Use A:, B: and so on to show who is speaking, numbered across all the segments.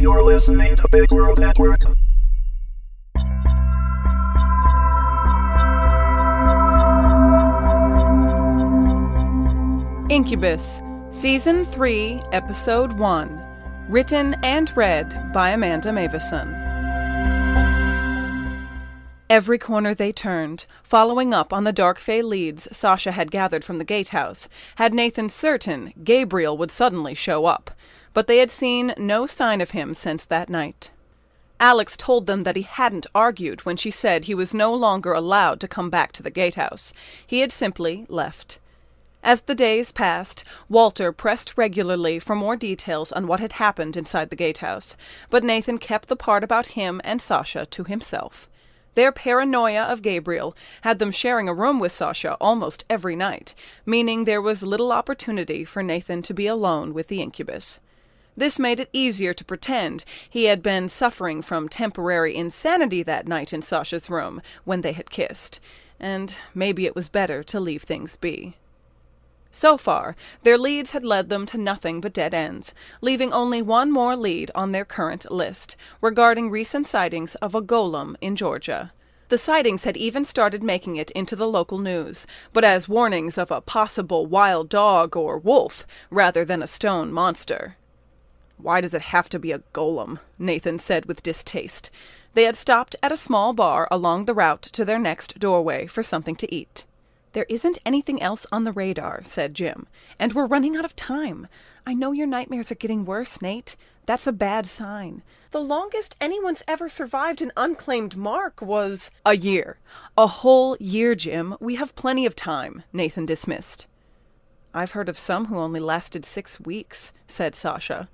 A: You're listening to Big World Network.
B: Incubus, Season 3, Episode 1. Written and read by Amanda Meuwissen. Every corner they turned, following up on the dark fey leads Sasha had gathered from the gatehouse, had Nathan certain Gabriel would suddenly show up, but they had seen no sign of him since that night. Alex told them that he hadn't argued when she said he was no longer allowed to come back to the gatehouse. He had simply left. As the days passed, Walter pressed regularly for more details on what had happened inside the gatehouse, but Nathan kept the part about him and Sasha to himself. Their paranoia of Gabriel had them sharing a room with Sasha almost every night, meaning there was little opportunity for Nathan to be alone with the Incubus. This made it easier to pretend he had been suffering from temporary insanity that night in Sasha's room when they had kissed, and maybe it was better to leave things be. So far, their leads had led them to nothing but dead ends, leaving only one more lead on their current list, regarding recent sightings of a golem in Georgia. The sightings had even started making it into the local news, but as warnings of a possible wild dog or wolf, rather than a stone monster. "Why does it have to be a golem?" Nathan said with distaste. They had stopped at a small bar along the route to their next doorway for something to eat. "There isn't anything else on the radar," said Jim, "and we're running out of time. I know your nightmares are getting worse, Nate. That's a bad sign. The longest anyone's ever survived an unclaimed mark was—" "A year. A whole year, Jim. We have plenty of time," Nathan dismissed. "I've heard of some who only lasted 6 weeks," said Sasha.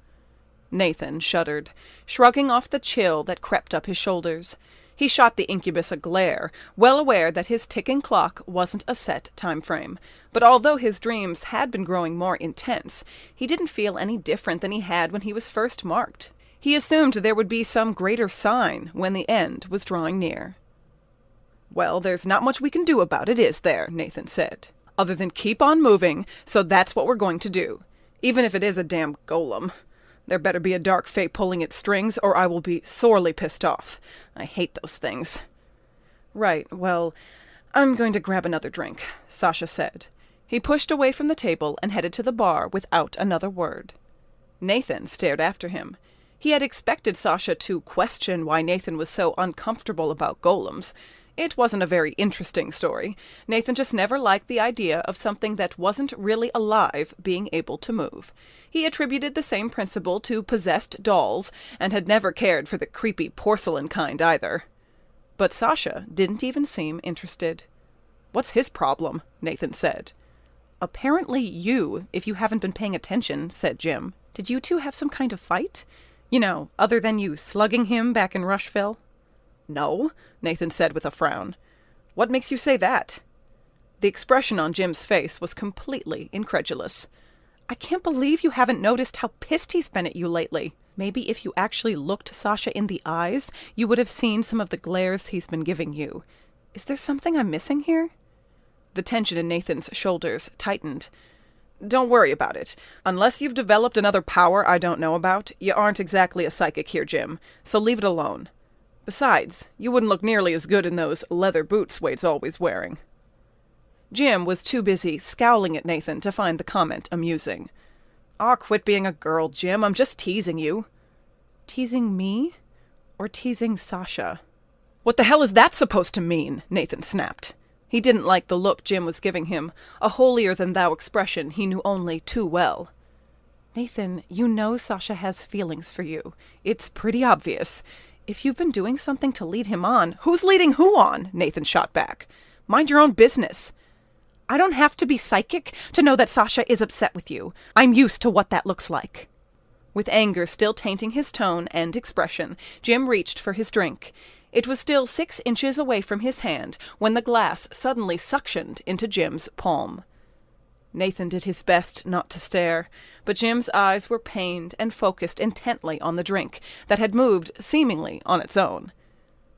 B: Nathan shuddered, shrugging off the chill that crept up his shoulders. He shot the Incubus a glare, well aware that his ticking clock wasn't a set time frame. But although his dreams had been growing more intense, he didn't feel any different than he had when he was first marked. He assumed there would be some greater sign when the end was drawing near. "Well, there's not much we can do about it, is there?" Nathan said. "Other than keep on moving, so that's what we're going to do. Even if it is a damn golem. There better be a dark fey pulling its strings, or I will be sorely pissed off. I hate those things." "Right, well, I'm going to grab another drink," Sasha said. He pushed away from the table and headed to the bar without another word. Nathan stared after him. He had expected Sasha to question why Nathan was so uncomfortable about golems. It wasn't a very interesting story. Nathan just never liked the idea of something that wasn't really alive being able to move. He attributed the same principle to possessed dolls, and had never cared for the creepy porcelain kind either. But Sasha didn't even seem interested. "What's his problem?" Nathan said. "Apparently you, if you haven't been paying attention," said Jim. "Did you two have some kind of fight? You know, other than you slugging him back in Rushville?" "No," Nathan said with a frown. "What makes you say that?" The expression on Jim's face was completely incredulous. "I can't believe you haven't noticed how pissed he's been at you lately. Maybe if you actually looked Sasha in the eyes, you would have seen some of the glares he's been giving you. Is there something I'm missing here?" The tension in Nathan's shoulders tightened. "Don't worry about it. Unless you've developed another power I don't know about, you aren't exactly a psychic here, Jim, so leave it alone. Besides, you wouldn't look nearly as good in those leather boots Wade's always wearing." Jim was too busy scowling at Nathan to find the comment amusing. "Aw, quit being a girl, Jim. I'm just teasing you." "Teasing me? Or teasing Sasha?" "What the hell is that supposed to mean?" Nathan snapped. He didn't like the look Jim was giving him, a holier-than-thou expression he knew only too well. "Nathan, you know Sasha has feelings for you. It's pretty obvious. If you've been doing something to lead him on—" "Who's leading who on?" Nathan shot back. "Mind your own business." "I don't have to be psychic to know that Sasha is upset with you. I'm used to what that looks like." With anger still tainting his tone and expression, Jim reached for his drink. It was still 6 inches away from his hand when the glass suddenly suctioned into Jim's palm. Nathan did his best not to stare, but Jim's eyes were pained and focused intently on the drink that had moved seemingly on its own.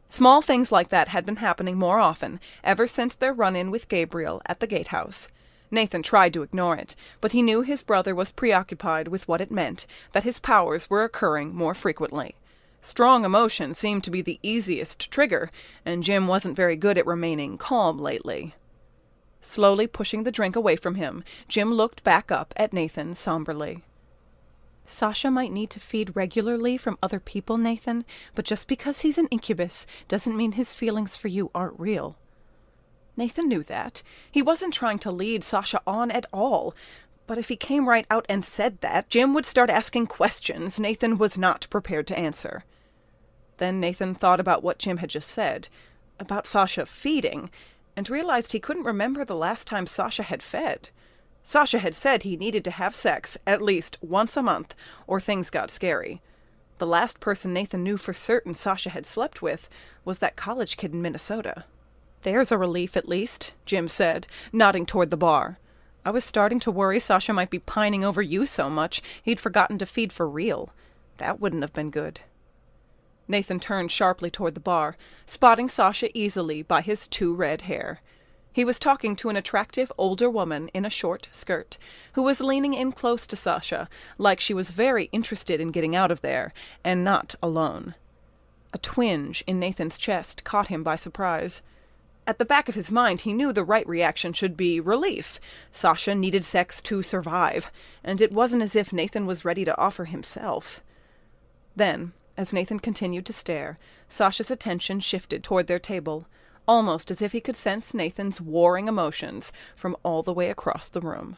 B: Small things like that had been happening more often ever since their run-in with Gabriel at the gatehouse. Nathan tried to ignore it, but he knew his brother was preoccupied with what it meant that his powers were occurring more frequently. Strong emotion seemed to be the easiest trigger, and Jim wasn't very good at remaining calm lately. Slowly pushing the drink away from him, Jim looked back up at Nathan somberly. Sasha might need to feed regularly from other people, Nathan, but just because he's an incubus doesn't mean his feelings for you aren't real. Nathan knew that. He wasn't trying to lead Sasha on at all. But if he came right out and said that, Jim would start asking questions Nathan was not prepared to answer. Then Nathan thought about what Jim had just said, about Sasha feeding, and realized he couldn't remember the last time Sasha had fed. Sasha had said he needed to have sex at least once a month, or things got scary. The last person Nathan knew for certain Sasha had slept with was that college kid in Minnesota. There's a relief, at least, Jim said, nodding toward the bar. I was starting to worry Sasha might be pining over you so much he'd forgotten to feed for real. That wouldn't have been good. Nathan turned sharply toward the bar, spotting Sasha easily by his too red hair. He was talking to an attractive older woman in a short skirt, who was leaning in close to Sasha, like she was very interested in getting out of there, and not alone. A twinge in Nathan's chest caught him by surprise. At the back of his mind, he knew the right reaction should be relief. Sasha needed sex to survive, and it wasn't as if Nathan was ready to offer himself. Then, as Nathan continued to stare, Sasha's attention shifted toward their table, almost as if he could sense Nathan's warring emotions from all the way across the room.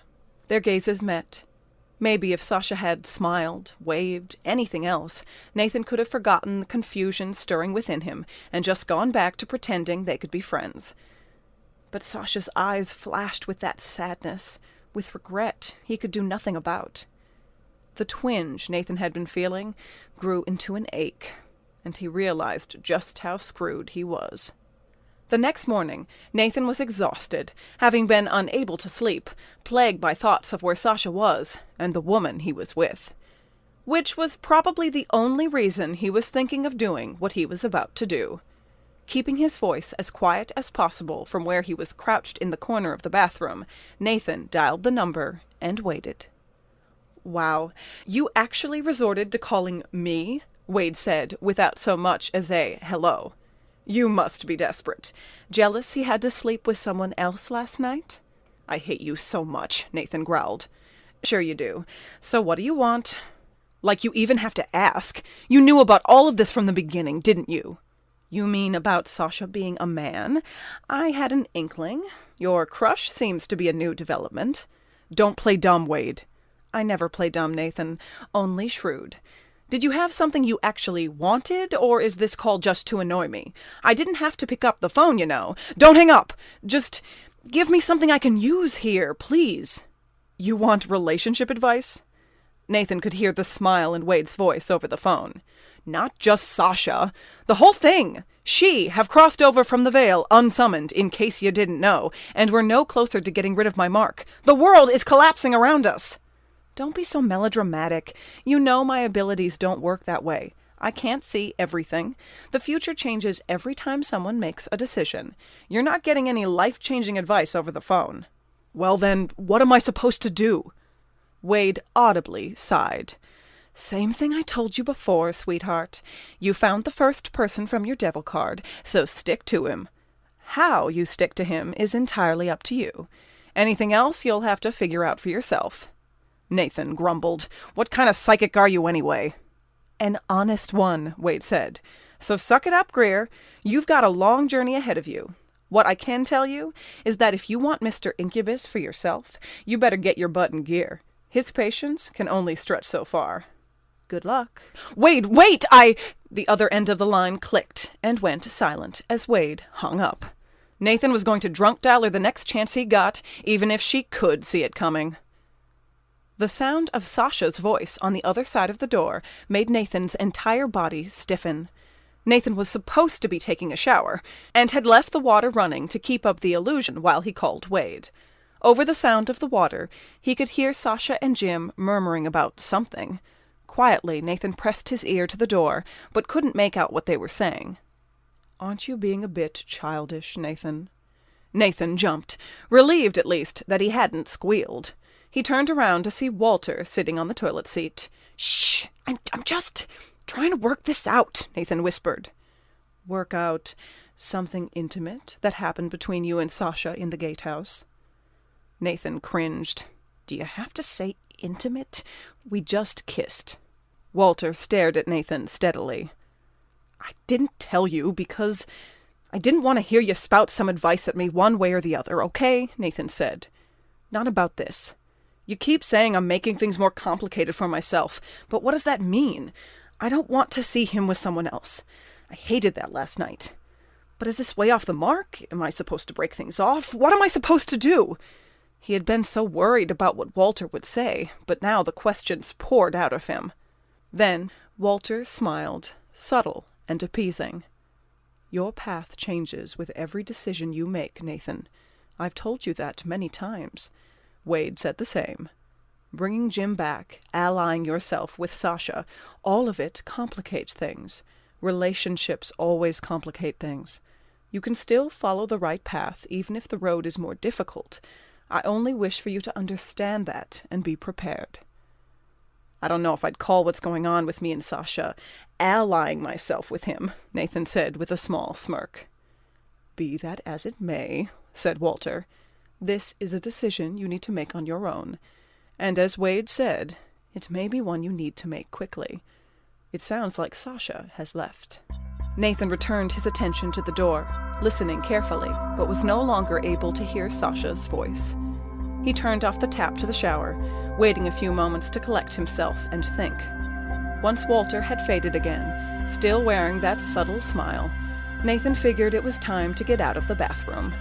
B: Their gazes met. Maybe if Sasha had smiled, waved, anything else, Nathan could have forgotten the confusion stirring within him and just gone back to pretending they could be friends. But Sasha's eyes flashed with that sadness, with regret he could do nothing about. The twinge Nathan had been feeling grew into an ache, and he realized just how screwed he was. The next morning, Nathan was exhausted, having been unable to sleep, plagued by thoughts of where Sasha was and the woman he was with. Which was probably the only reason he was thinking of doing what he was about to do. Keeping his voice as quiet as possible from where he was crouched in the corner of the bathroom, Nathan dialed the number and waited. "Wow, you actually resorted to calling me?" Wade said, without so much as a hello. "You must be desperate. Jealous he had to sleep with someone else last night?" "I hate you so much," Nathan growled. "Sure you do. So what do you want?" "Like you even have to ask. You knew about all of this from the beginning, didn't you?" "You mean about Sasha being a man? I had an inkling. Your crush seems to be a new development." "Don't play dumb, Wade." "I never play dumb, Nathan. Only shrewd. Did you have something you actually wanted, or is this call just to annoy me? I didn't have to pick up the phone, you know. Don't hang up! Just give me something I can use here, please." "You want relationship advice?" Nathan could hear the smile in Wade's voice over the phone. "Not just Sasha. The whole thing. She have crossed over from the Vale unsummoned, in case you didn't know, and we're no closer to getting rid of my mark. The world is collapsing around us." "Don't be so melodramatic. You know my abilities don't work that way. I can't see everything. The future changes every time someone makes a decision. You're not getting any life-changing advice over the phone." "Well then, what am I supposed to do?" Wade audibly sighed. "Same thing I told you before, sweetheart. You found the first person from your devil card, so stick to him. How you stick to him is entirely up to you. Anything else you'll have to figure out for yourself." Nathan grumbled. "What kind of psychic are you anyway?" "An honest one," Wade said. "So suck it up, Grier. You've got a long journey ahead of you. What I can tell you is that if you want Mr. Incubus for yourself, you better get your butt in gear. His patience can only stretch so far. Good luck." "Wade, wait! The other end of the line clicked and went silent as Wade hung up. Nathan was going to drunk dial her the next chance he got, even if she could see it coming. The sound of Sasha's voice on the other side of the door made Nathan's entire body stiffen. Nathan was supposed to be taking a shower, and had left the water running to keep up the illusion while he called Wade. Over the sound of the water, he could hear Sasha and Jim murmuring about something. Quietly, Nathan pressed his ear to the door, but couldn't make out what they were saying. "Aren't you being a bit childish, Nathan?" Nathan jumped, relieved at least that he hadn't squealed. He turned around to see Walter sitting on the toilet seat. "Shh! I'm just trying to work this out," Nathan whispered. "Work out something intimate that happened between you and Sasha in the gatehouse?" Nathan cringed. "Do you have to say intimate? We just kissed." Walter stared at Nathan steadily. "I didn't tell you because I didn't want to hear you spout some advice at me one way or the other, okay?" Nathan said. "Not about this. You keep saying I'm making things more complicated for myself, but what does that mean? I don't want to see him with someone else. I hated that last night. But is this way off the mark? Am I supposed to break things off? What am I supposed to do?" He had been so worried about what Walter would say, but now the questions poured out of him. Then Walter smiled, subtle and appeasing. "Your path changes with every decision you make, Nathan. I've told you that many times." Wade said the same. "Bringing Jim back, allying yourself with Sasha, all of it complicates things. Relationships always complicate things. You can still follow the right path, even if the road is more difficult. I only wish for you to understand that and be prepared." "I don't know if I'd call what's going on with me and Sasha allying myself with him," Nathan said with a small smirk. "Be that as it may," said Walter, "this is a decision you need to make on your own. And as Wade said, it may be one you need to make quickly. It sounds like Sasha has left." Nathan returned his attention to the door, listening carefully, but was no longer able to hear Sasha's voice. He turned off the tap to the shower, waiting a few moments to collect himself and think. Once Walter had faded again, still wearing that subtle smile, Nathan figured it was time to get out of the bathroom.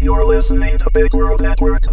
A: You're listening to Big World Network.